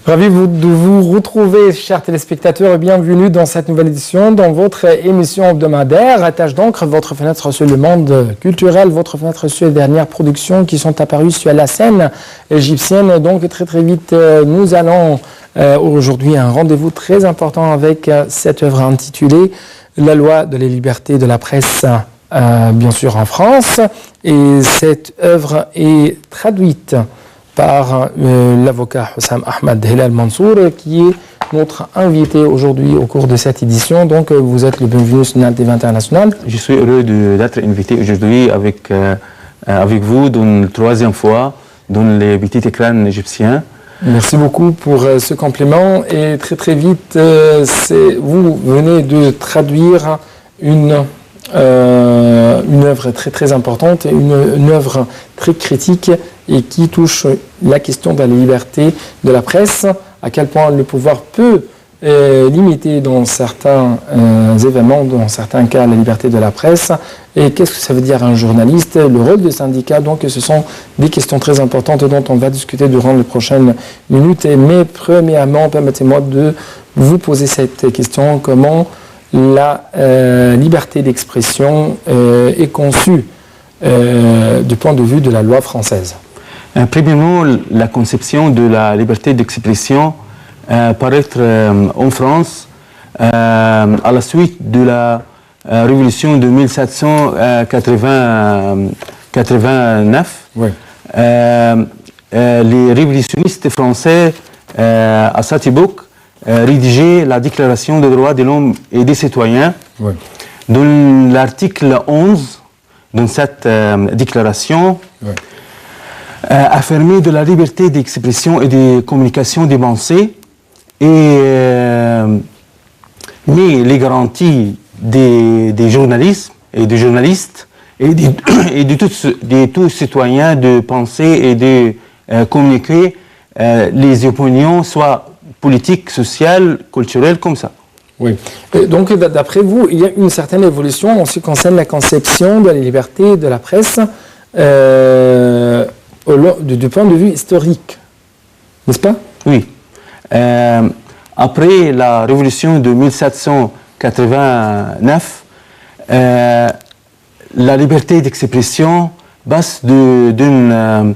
Ravi de vous retrouver, chers téléspectateurs, et bienvenue dans cette nouvelle édition, dans votre émission hebdomadaire. Attache d'encre, votre fenêtre sur le monde culturel, votre fenêtre sur les dernières productions qui sont apparues sur la scène égyptienne. Donc très vite, nous allons aujourd'hui un rendez-vous très important avec cette œuvre intitulée « La loi de la liberté de la presse ». Bien sûr en France, et cette œuvre est traduite par l'avocat Hussam Ahmed Hilal Mansour, qui est notre invité aujourd'hui au cours de cette édition. Donc vous êtes le bienvenu sur NATV International. Je suis heureux d'être invité aujourd'hui avec vous dans la troisième fois dans les petits écrans égyptiens. Merci beaucoup pour ce compliment, et très vite, vous venez de traduire une œuvre très importante, une œuvre très critique et qui touche la question de la liberté de la presse, à quel point le pouvoir peut limiter dans certains événements, dans certains cas, la liberté de la presse, et qu'est-ce que ça veut dire un journaliste, le rôle du syndicat. Donc ce sont des questions très importantes dont on va discuter durant les prochaines minutes. Mais premièrement, permettez-moi de vous poser cette question: comment la liberté d'expression est conçue du point de vue de la loi française? Premièrement, la conception de la liberté d'expression paraître en France à la suite de la révolution de 1789. Oui. Les révolutionnistes français à cette époque rédigeaient la Déclaration des droits de l'homme et des citoyens. Oui. Dans l'article 11 de cette déclaration, oui, affirmait de la liberté d'expression et de communication des pensées, mais les garanties des journalistes et des journalistes et de tous citoyens de penser et de communiquer les opinions, soit politiques, sociales, culturelles, comme ça. Oui. Et donc, d'après vous, il y a une certaine évolution en ce qui concerne la conception de la liberté de la presse du point de vue historique, n'est-ce pas? Oui. Après la révolution de 1789, la liberté d'expression passe d'une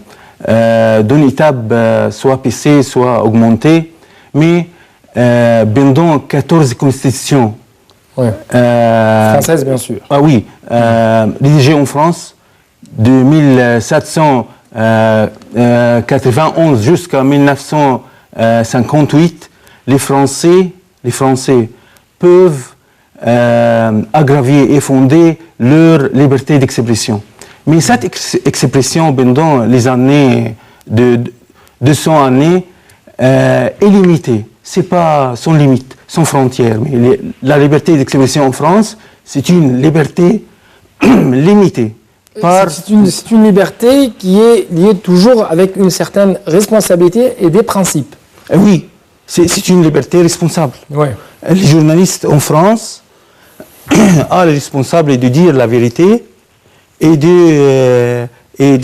étape soit baissée, soit augmentée, mais pendant 14 constitutions. Oui. Françaises, bien sûr. Ah oui, rédigées en France de 1791 jusqu'à 1958, les Français peuvent aggraver et fonder leur liberté d'expression. Mais cette expression pendant les années de 200 années est limitée. C'est pas sans limite, sans frontières. Mais la liberté d'expression en France, c'est une liberté limitée. C'est une liberté qui est liée toujours avec une certaine responsabilité et des principes. Oui, c'est une liberté responsable. Ouais. Les journalistes en France ont le responsable de dire la vérité et de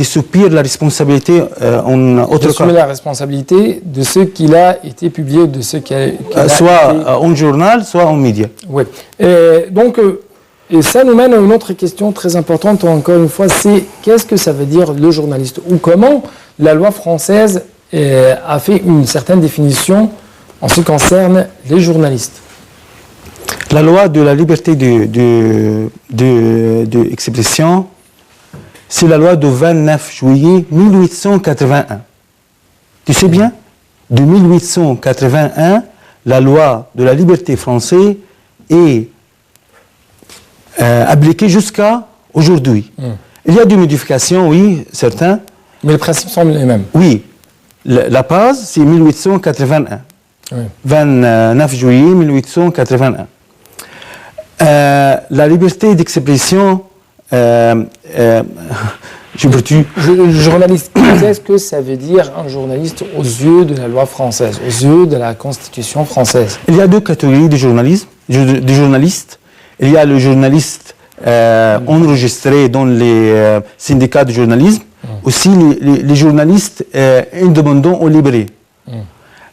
subir la responsabilité en autre cas. D'assumer la responsabilité de ce qu'il a été publié, de ce qu'il a soit été... en journal, soit en média. Oui. Donc, et ça nous mène à une autre question très importante, encore une fois, c'est qu'est-ce que ça veut dire le journaliste, ou comment la loi française a fait une certaine définition en ce qui concerne les journalistes. La loi de la liberté d'expression, c'est la loi du 29 juillet 1881. Tu sais bien, de 1881, la loi de la liberté française est appliquée jusqu'à aujourd'hui. Il y a des modifications, oui, certains. Mais les principes sont les mêmes. Oui. La base, c'est 1881. Oui. 29 juillet 1881. La liberté d'expression, journaliste, qu'est-ce que ça veut dire un journaliste aux yeux de la loi française, aux yeux de la Constitution française? Il y a deux catégories de journalistes. Il y a le journaliste enregistré dans les syndicats de journalisme, aussi les journalistes indépendants ou libérés.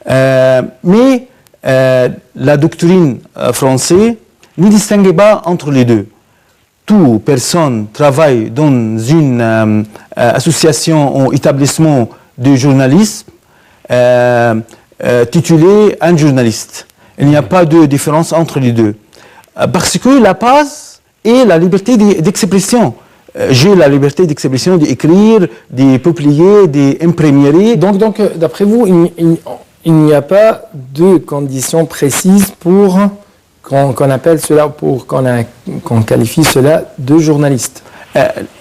Mais la doctrine française ne distingue pas entre les deux. Toute personne travaille dans une association ou établissement de journalisme titulé un journaliste. Il n'y a pas de différence entre les deux. Parce que la base est la liberté d'expression. J'ai la liberté d'expression, d'écrire, de publier, d'imprimer. Donc d'après vous, il n'y a pas de conditions précises pour qu'on appelle cela, pour qu'on qualifie cela de journaliste.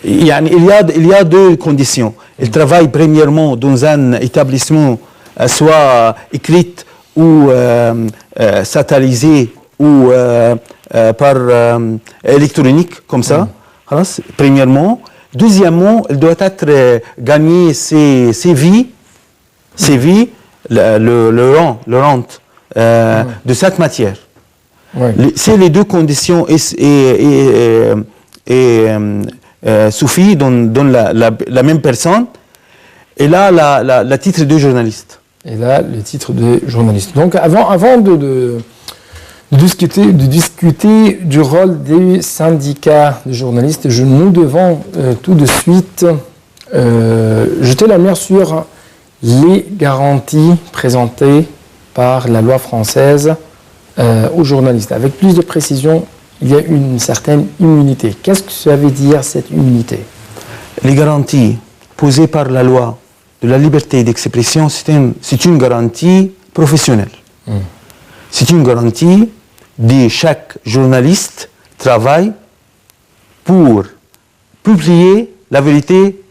Il y a deux conditions. Il travaille premièrement dans un établissement soit écrit ou satellisé ou par électronique, comme ça. Premièrement. Deuxièmement, il doit être gagner ses vies, le rente de cette matière. C'est les deux conditions suffisent dans la même personne. Et là, le titre de journaliste. Et là, le titre de journaliste. Donc, avant de discuter du rôle des syndicats de journalistes, nous devons tout de suite jeter la lumière sur les garanties présentées par la loi française aux journalistes. Avec plus de précision, il y a une certaine immunité. Qu'est-ce que ça veut dire, cette immunité? Les garanties posées par la loi de la liberté d'expression, c'est une garantie professionnelle. C'est une garantie de chaque journaliste travaille pour publier la vérité,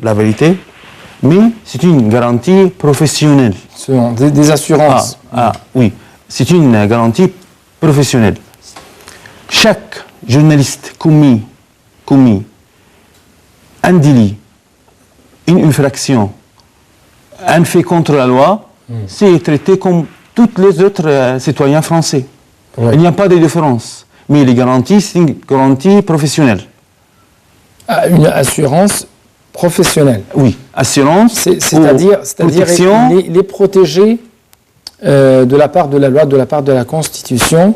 la vérité, mais c'est une garantie professionnelle. Des assurances. Oui, c'est une garantie professionnelle. Chaque journaliste commis un délit, une infraction, un fait contre la loi, c'est traité comme tous les autres citoyens français. Ouais. Il n'y a pas de différence. Mais les garanties, c'est une garantie professionnelle. Une assurance professionnelle. Oui, assurance, c'est-à-dire les protéger de la part de la loi, de la part de la Constitution,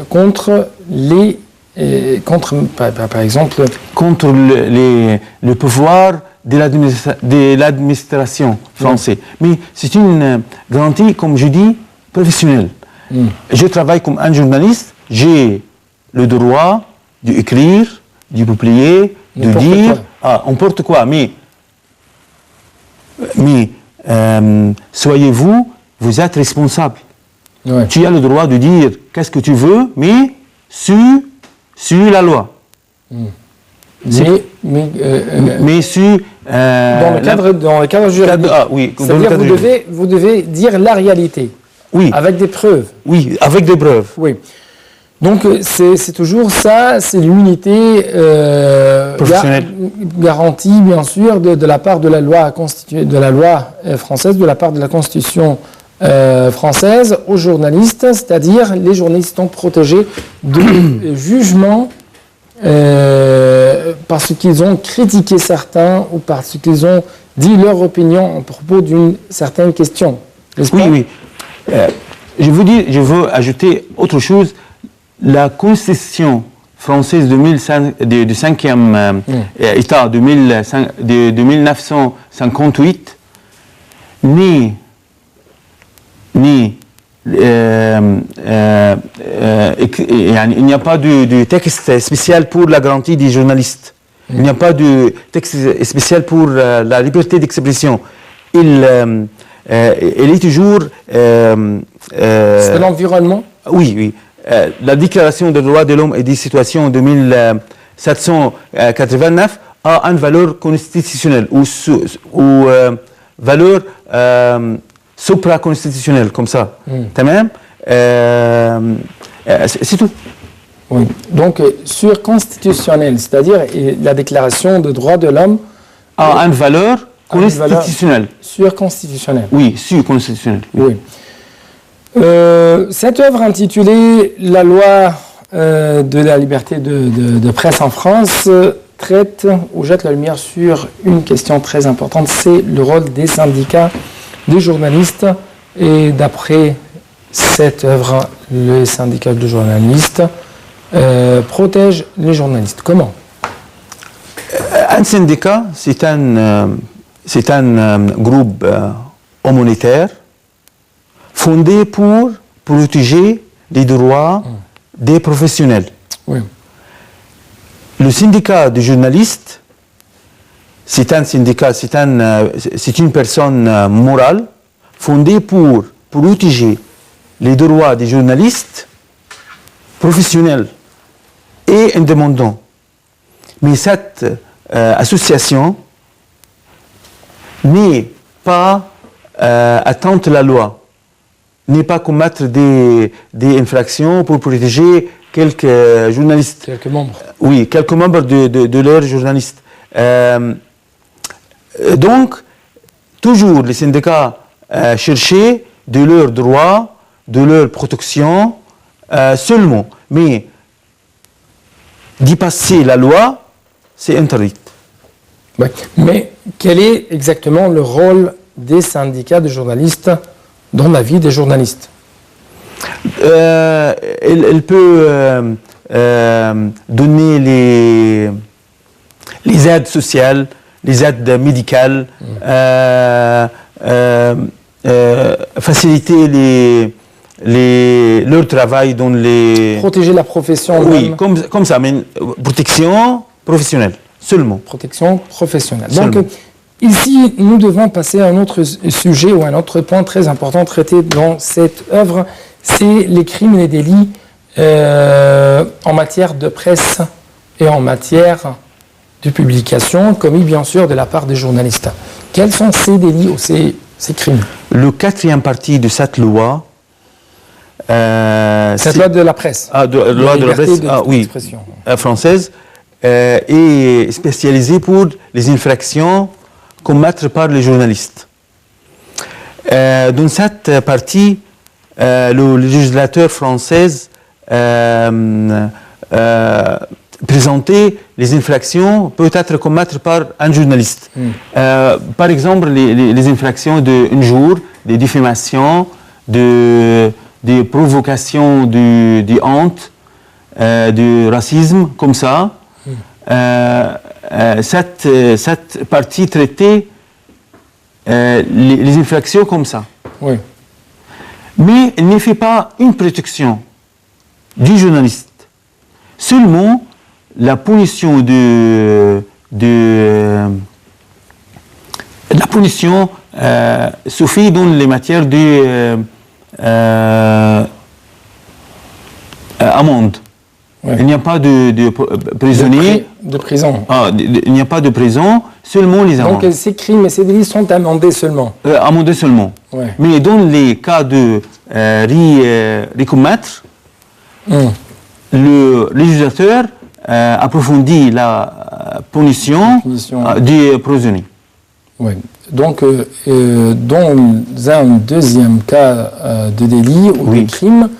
contre par exemple... Contre le pouvoir de l'administration française. Mais c'est une garantie, comme je dis, professionnelle. Je travaille comme un journaliste, j'ai le droit d'écrire, de publier, de dire n'importe quoi. Mais soyez-vous, vous êtes responsable. Ouais. Tu as le droit de dire qu'est-ce que tu veux, mais sur la loi. Mais sur dans le cadre juridique. Oui, c'est-à-dire vous devez dire la réalité. Oui. Avec des preuves. Oui, avec des preuves. Oui. Donc c'est toujours ça, c'est l'unité garantie bien sûr de la part de la loi française, de la part de la Constitution française aux journalistes, c'est-à-dire les journalistes sont protégés de jugements parce qu'ils ont critiqué certains ou parce qu'ils ont dit leur opinion à propos d'une certaine question. Oui. Je veux ajouter autre chose. La Constitution française du 5e État de 1958 il n'y a pas de texte spécial pour la garantie des journalistes. Il n'y a pas de texte spécial pour la liberté d'expression. Il est toujours... c'est l'environnement? Oui. La Déclaration des droits de l'homme et des citoyens de 1789 a une valeur constitutionnelle ou valeur supra-constitutionnelle, comme ça. C'est tout. Oui. Donc, surconstitutionnelle, c'est-à-dire la Déclaration des droits de l'homme a une valeur constitutionnelle. Surconstitutionnelle. Oui, surconstitutionnelle. Oui. Cette œuvre intitulée La loi de la liberté de presse en France traite ou jette la lumière sur une question très importante, c'est le rôle des syndicats, des journalistes. Et d'après cette œuvre, les syndicats de journalistes protègent les journalistes. Comment? Un syndicat, c'est un groupe humanitaire fondé pour protéger les droits des professionnels. Oui. Le syndicat de journalistes, c'est un syndicat, c'est une personne morale fondée pour protéger les droits des journalistes professionnels et indépendants. Mais cette association n'est pas atteinte à la loi, n'est pas commettre des infractions pour protéger quelques journalistes. Quelques membres. Oui, quelques membres de leurs journalistes. Donc, toujours les syndicats cherchaient de leurs droits, de leur protection seulement. Mais dépasser la loi, c'est interdit. Ouais. Mais quel est exactement le rôle des syndicats de journalistes dans la vie des journalistes? Elle peut donner les aides sociales, les aides médicales, faciliter leur travail dans les... Protéger la profession. Oui, comme ça, mais protection professionnelle, seulement. Protection professionnelle. Seulement. Donc, ici, nous devons passer à un autre sujet ou un autre point très important traité dans cette œuvre, c'est les crimes et les délits en matière de presse et en matière de publication, commis bien sûr de la part des journalistes. Quels sont ces délits ou ces crimes? Le quatrième partie de cette loi... cette loi de la presse. Loi de la presse, oui, française, est spécialisée pour les infractions commises par les journalistes. Dans cette partie, le législateur français présentait les infractions peut-être commises par un journaliste. Par exemple, les infractions d'injures, des diffamations, des provocations de honte, du racisme, comme ça. Cette partie traitait les infractions comme ça. Oui. Mais elle ne fait pas une protection du journaliste. Seulement, la punition la punition se fait dans les matières de amende. Ouais. Il n'y a pas de prisonnier. De prison. Il n'y a pas de prison, seulement les amendes. Donc ces crimes et ces délits sont amendés seulement. Amendés seulement. Ouais. Mais dans les cas de recommettre, le législateur approfondit la punition des prisonniers. Oui. Donc, dans un deuxième cas de délit ou de crime,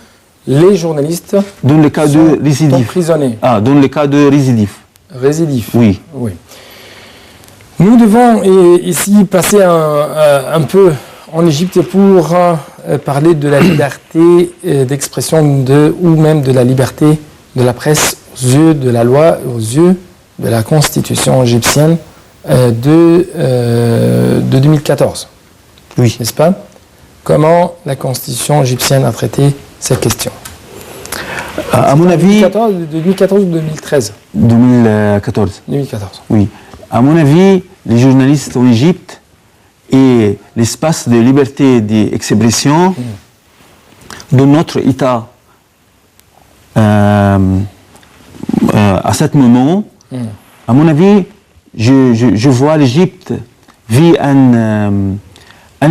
les journalistes dans le cas de récidive. sont emprisonnés. Dans le cas de récidive. Récidive. Oui. Oui. Nous devons ici passer un peu en Égypte pour parler de la liberté d'expression ou même de la liberté de la presse aux yeux de la loi, aux yeux de la constitution égyptienne de 2014. Oui. N'est-ce pas? Comment la constitution égyptienne a traité cette question? À mon avis... 2014 ou 2013? 2014. 2014. Oui. À mon avis, les journalistes en Égypte et l'espace de liberté d'expression de notre État à ce moment, à mon avis, je vois l'Égypte vit un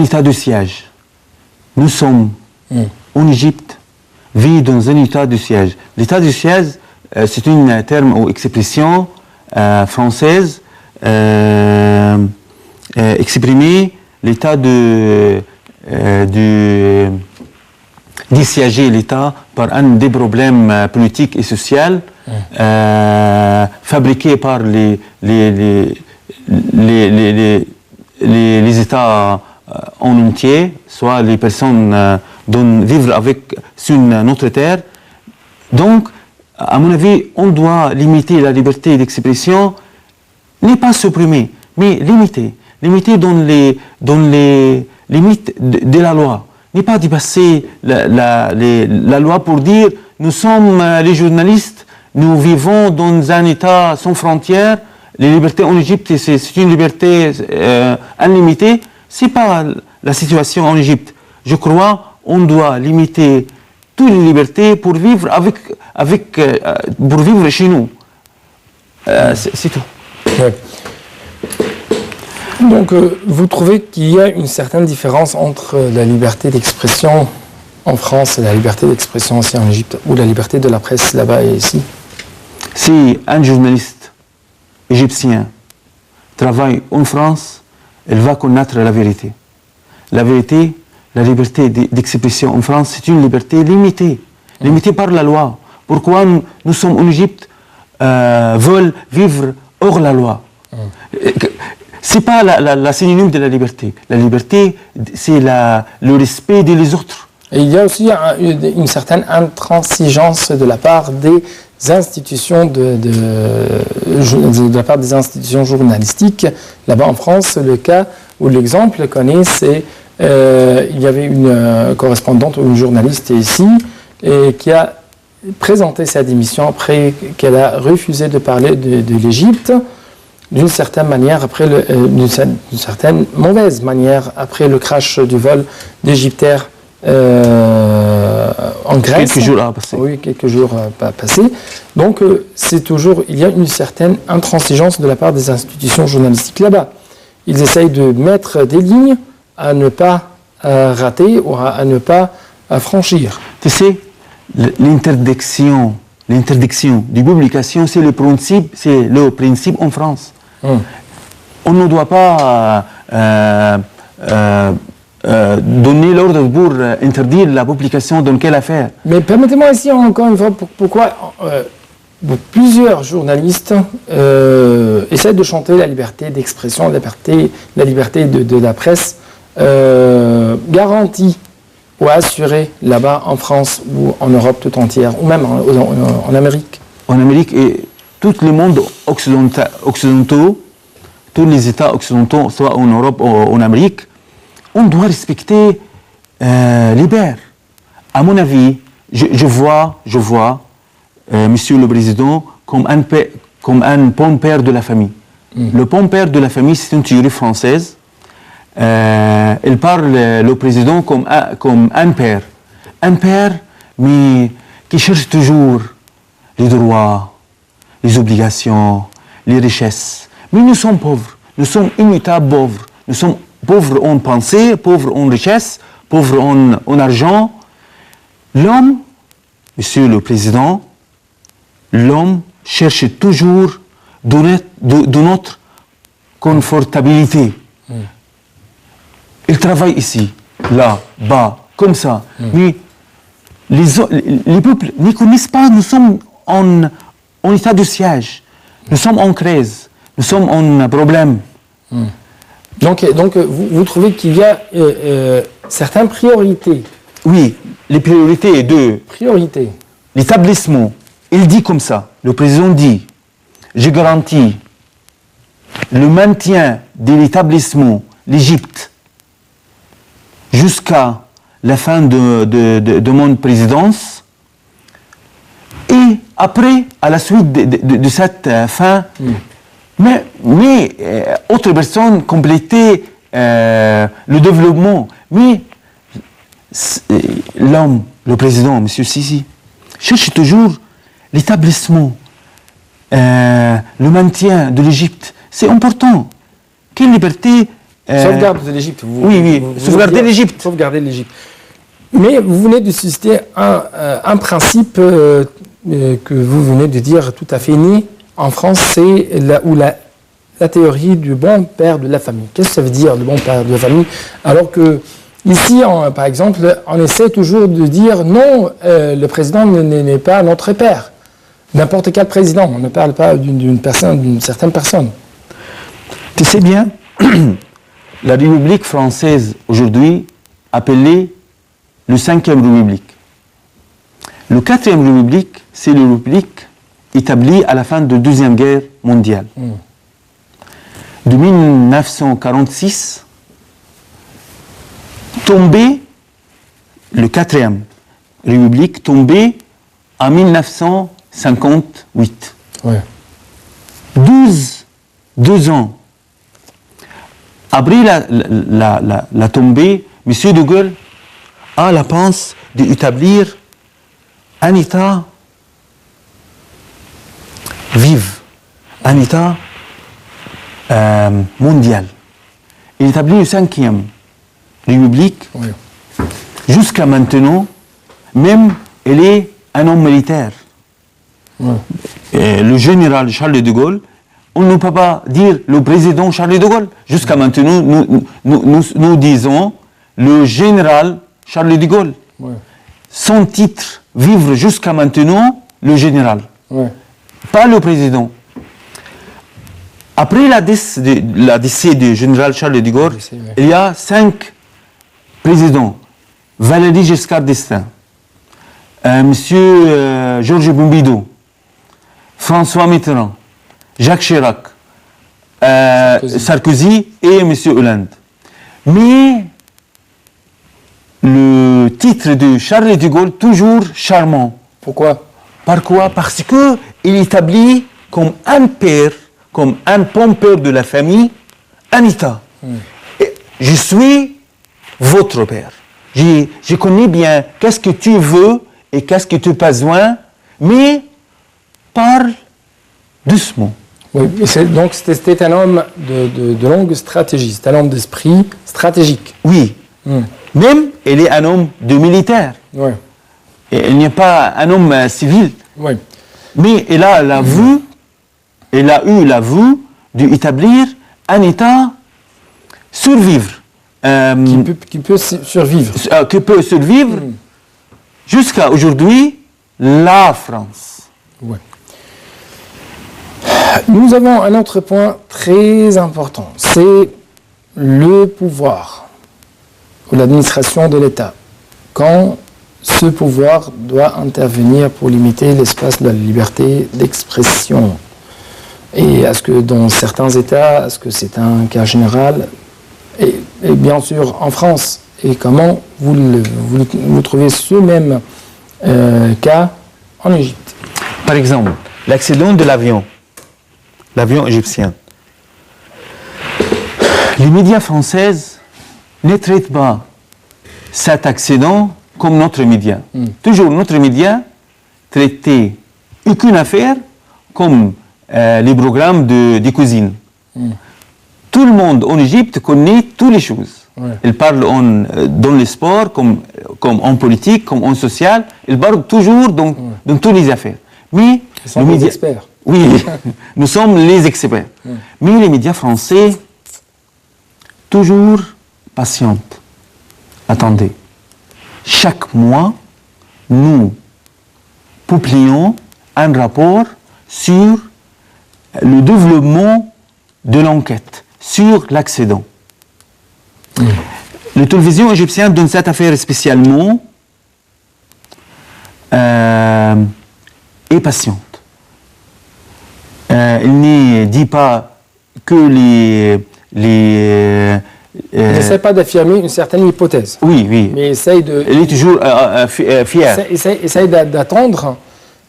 état de siège. Nous sommes en Égypte, vit dans un état de siège. L'état de siège, c'est un terme ou expression française exprimer l'état de d'assiéger l'État par un des problèmes politiques et sociaux fabriqués par les États en entier, soit les personnes dont vivre sur notre terre. Donc, à mon avis, on doit limiter la liberté d'expression, n'est pas supprimer, mais limiter dans les limites de la loi. N'est pas dépasser la loi pour dire nous sommes les journalistes, nous vivons dans un État sans frontières, les libertés en Égypte, c'est une liberté illimitée. Ce n'est pas la situation en Égypte. Je crois qu'on doit limiter toutes les libertés pour vivre pour vivre chez nous. C'est tout. Ouais. Donc, vous trouvez qu'il y a une certaine différence entre la liberté d'expression en France et la liberté d'expression aussi en Égypte, ou la liberté de la presse là-bas et ici? Si un journaliste égyptien travaille en France, il va connaître la vérité. La vérité, la liberté d'expression en France, c'est une liberté limitée par la loi. Pourquoi nous sommes en Égypte, veulent vivre hors la loi? C'est pas la synonyme de la liberté. La liberté, c'est le respect des autres. Et il y a aussi une certaine intransigeance de la part des institutions de la part des institutions journalistiques. Là-bas en France, le cas ou l'exemple connu, c'est il y avait une correspondante ou une journaliste ici et qui a présenté sa démission après qu'elle a refusé de parler de l'Égypte d'une certaine manière, d'une certaine mauvaise manière, après le crash du vol d'Égyptair en Grèce. Quelques jours passés. Oui, quelques jours passés. Donc, c'est toujours, il y a une certaine intransigeance de la part des institutions journalistiques là-bas. Ils essayent de mettre des lignes à ne pas rater ou à ne pas franchir. Tu sais, l'interdiction de publication, c'est le principe en France. On ne doit pas donner l'ordre pour interdire la publication dans quelle affaire. Mais permettez-moi ici encore une fois pourquoi plusieurs journalistes essaient de chanter la liberté d'expression, la liberté de la presse garantie ou assurée là-bas en France ou en Europe tout entière, ou même en Amérique. En Amérique et tout le monde occidentaux, tous les États occidentaux, soit en Europe ou en Amérique, on doit respecter Libère. À mon avis, je vois Monsieur le Président comme un bon père de la famille. Le bon père de la famille, c'est une théorie française. Il parle le président comme un père, mais qui cherche toujours les droits, les obligations, les richesses. Mais nous sommes pauvres, nous sommes imitables pauvres, nous sommes pauvres en pensée, pauvres en richesse, pauvres en argent. L'homme, Monsieur le Président, l'homme cherche toujours de notre confortabilité. Il travaille ici, là, bas, comme ça. Mais les peuples ne connaissent pas, nous sommes en état de siège, nous sommes en crise, nous sommes en problème. Donc vous trouvez qu'il y a certaines priorités? Oui, les priorités de l'établissement. Il dit comme ça, le président dit, je garantis le maintien de l'établissement, l'Égypte, jusqu'à la fin de mon présidence. Et après, à la suite de cette fin, mais autres personnes complétaient le développement. Mais l'homme, le président, M. Sisi, cherche toujours l'établissement, le maintien de l'Égypte. C'est important. Quelle liberté sauvegarde de l'Égypte. Oui, sauvegarder l'Égypte. Sauvegarder l'Égypte. Mais vous venez de susciter un principe que vous venez de dire tout à fait né en France, c'est la théorie du bon père de la famille. Qu'est-ce que ça veut dire, le bon père de la famille? Alors que Ici, par exemple, on essaie toujours de dire non, le président n'est pas notre père. N'importe quel président, on ne parle pas d'une certaine personne. Tu sais bien, la République française aujourd'hui appelée le 5e République. Le 4e République, c'est la République établie à la fin de la Deuxième Guerre mondiale. De 1946, tombé, le 4e République tombé en 1958. Ouais. 2 ans après la tombée, M. de Gaulle a la pensée d'établir un État vif, un État mondial. Il établit le 5e République. Oui. Jusqu'à maintenant, même elle est un homme militaire. Ouais. Le général Charles de Gaulle, on ne peut pas dire le président Charles de Gaulle. Jusqu'à maintenant, nous disons le général Charles de Gaulle. Ouais. Son titre, vivre jusqu'à maintenant, le général. Ouais. Pas le président. Après la décès du général Charles de Gaulle, Décès, ouais. il y a 5 présidents. Valéry Giscard d'Estaing, Monsieur Georges Pompidou, François Mitterrand, Jacques Chirac, Sarkozy et M. Hollande. Mais le titre de Charles de Gaulle, toujours charmant. Pourquoi? Pourquoi? Parce qu'il établit comme un père, comme un bon père de la famille, un État. Et je suis votre père. Je connais bien qu'est-ce que tu veux et qu'est-ce que tu as besoin, mais parle doucement. Oui, donc c'était un homme de longue stratégie, c'est un homme d'esprit stratégique. Oui. Même, il est un homme de militaire. Ouais. Et il n'est pas un homme civil. Oui. Mais il a eu la vue d'établir un État survivre. Qui peut survivre. Qui peut survivre jusqu'à aujourd'hui, la France. Ouais. Nous avons un autre point très important, c'est le pouvoir ou l'administration de l'État. Quand ce pouvoir doit intervenir pour limiter l'espace de la liberté d'expression. Et est-ce que dans certains États, est-ce que c'est un cas général? Et bien sûr en France. Et comment vous trouvez ce même cas en Égypte? Par exemple, l'accident de l'avion égyptien. Les médias français ne traitent pas cet accident comme notre média. Toujours notre média traitait aucune affaire comme les programmes de cuisine. Tout le monde en Égypte connaît toutes les choses. Ouais. Ils parlent dans le sport, comme en politique, comme en social. Ils parlent toujours dans toutes les affaires. Mais Ils sont des experts. Oui, nous sommes les experts. Mais les médias français, toujours patientes. Attendez. Chaque mois, nous publions un rapport sur le développement de l'enquête, sur l'accident. La télévision égyptienne, dans cette affaire spécialement, est patiente. Il ne dit pas que Il n'essaie pas d'affirmer une certaine hypothèse. Oui, oui. Mais essaye de... Il est toujours fier. Essaye d'attendre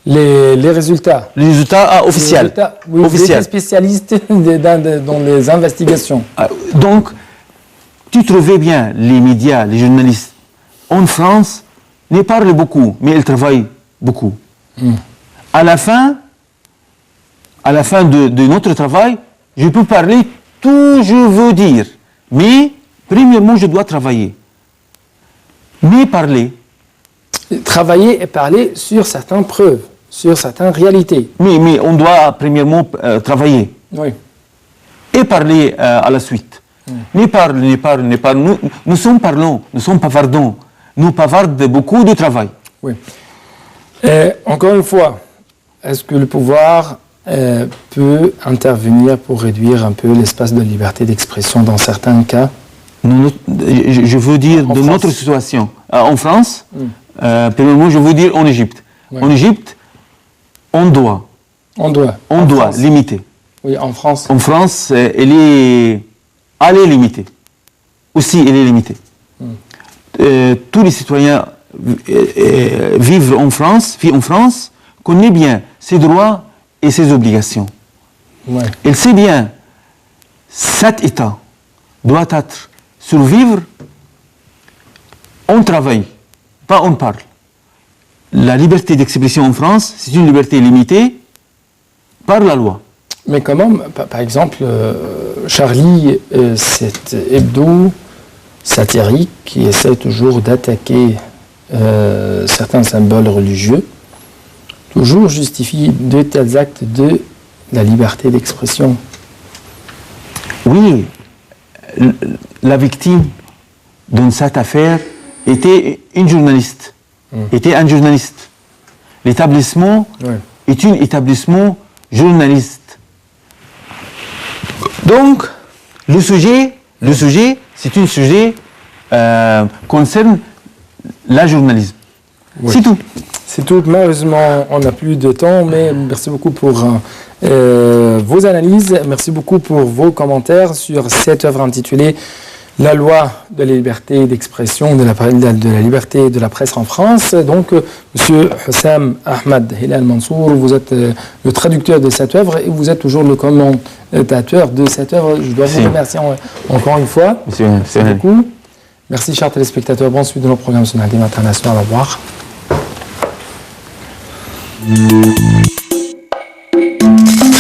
les résultats. Les résultats officiels. Les résultats, oui, des spécialistes dans les investigations. Donc, tu trouvais bien les médias, les journalistes en France ne parlent beaucoup, mais ils travaillent beaucoup. À la fin de notre travail, je peux parler tout je veux dire. Mais, premièrement, je dois travailler. Mais parler. Travailler et parler sur certaines preuves, sur certaines réalités. Mais on doit premièrement travailler. Oui. Et parler à la suite. Ni parle, ni parle, ni parle. Nous sommes parlants, nous sommes bavardons. Nous bavardons beaucoup de travail. Oui. Et encore une fois, est-ce que le pouvoir peut intervenir pour réduire un peu l'espace de liberté d'expression dans certains cas? Je veux dire En de France. notre situation. En France, premièrement, je veux dire en Égypte. Oui. En Égypte, on doit On doit limiter. Oui, en France. En France, elle est limitée. Aussi, elle est limitée. Tous les citoyens vivent en France, connaissent bien ses droits et ses obligations. Ouais. Il sait bien, cet État doit être survivre, on travaille, pas on parle. La liberté d'expression en France, c'est une liberté limitée par la loi. Mais comment, par exemple, Charlie, cet hebdo satirique qui essaie toujours d'attaquer certains symboles religieux, toujours justifie de tels actes de la liberté d'expression. Oui, la victime dans cette affaire était une journaliste, était un journaliste. L'établissement est un établissement journaliste. Donc, le sujet, c'est un sujet concerne la journalisme. Oui. C'est tout. C'est tout. Malheureusement, on n'a plus de temps, mais merci beaucoup pour vos analyses. Merci beaucoup pour vos commentaires sur cette œuvre intitulée La loi de la liberté d'expression, de la liberté de la presse en France. Donc, Monsieur Hussam Ahmad Hilal Mansour, vous êtes le traducteur de cette œuvre et vous êtes toujours le commentateur de cette œuvre. Je dois vous remercier encore une fois. Merci beaucoup. Merci, chers téléspectateurs. Bonne suite de nos programmes sur Nadim International. Au revoir.